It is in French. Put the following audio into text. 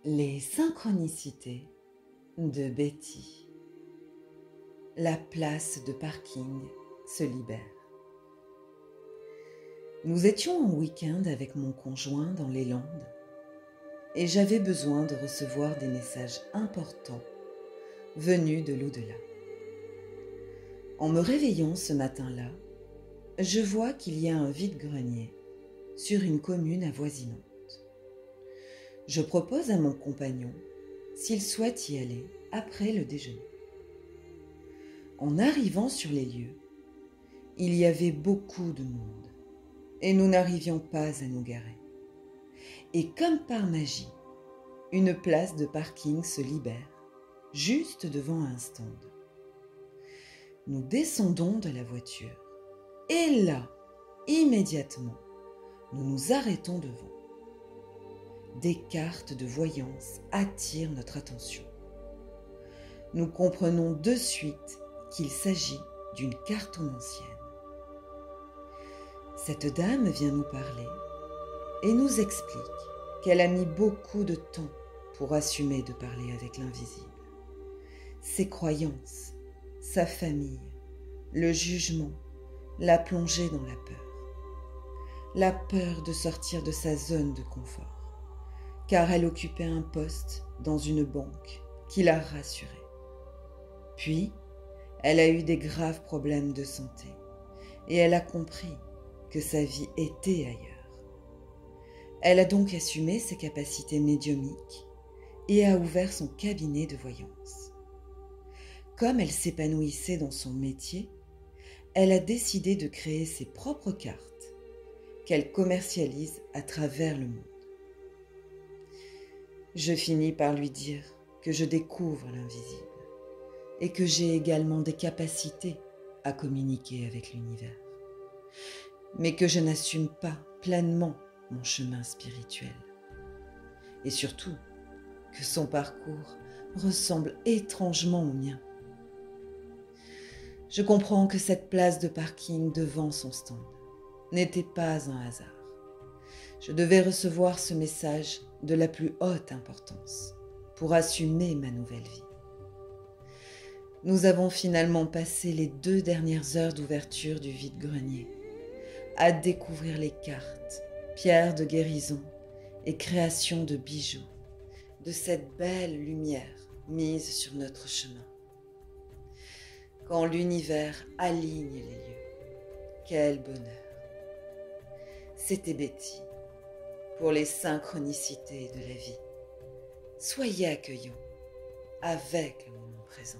Les synchronicités de Betty. La place de parking se libère. Nous étions en week-end avec mon conjoint dans les Landes et j'avais besoin de recevoir des messages importants venus de l'au-delà. En me réveillant ce matin-là, je vois qu'il y a un vide-grenier sur une commune avoisinante. Je propose à mon compagnon s'il souhaite y aller après le déjeuner. En arrivant sur les lieux, il y avait beaucoup de monde et nous n'arrivions pas à nous garer. Et comme par magie, une place de parking se libère juste devant un stand. Nous descendons de la voiture et là, immédiatement, nous nous arrêtons devant. Des cartes de voyance attirent notre attention. Nous comprenons de suite qu'il s'agit d'une cartomancienne. Cette dame vient nous parler et nous explique qu'elle a mis beaucoup de temps pour assumer de parler avec l'invisible. Ses croyances, sa famille, le jugement la plongée dans la peur. La peur de sortir de sa zone de confort, car elle occupait un poste dans une banque qui la rassurait. Puis, elle a eu des graves problèmes de santé et elle a compris que sa vie était ailleurs. Elle a donc assumé ses capacités médiumniques et a ouvert son cabinet de voyance. Comme elle s'épanouissait dans son métier, elle a décidé de créer ses propres cartes qu'elle commercialise à travers le monde. Je finis par lui dire que je découvre l'invisible et que j'ai également des capacités à communiquer avec l'univers, mais que je n'assume pas pleinement mon chemin spirituel. Et surtout, que son parcours ressemble étrangement au mien. Je comprends que cette place de parking devant son stand n'était pas un hasard. Je devais recevoir ce message de la plus haute importance pour assumer ma nouvelle vie. Nous avons finalement passé les 2 dernières heures d'ouverture du vide-grenier à découvrir les cartes, pierres de guérison et créations de bijoux de cette belle lumière mise sur notre chemin. Quand l'univers aligne les lieux, quel bonheur! C'était Betty pour les synchronicités de la vie. Soyez accueillants avec le moment présent.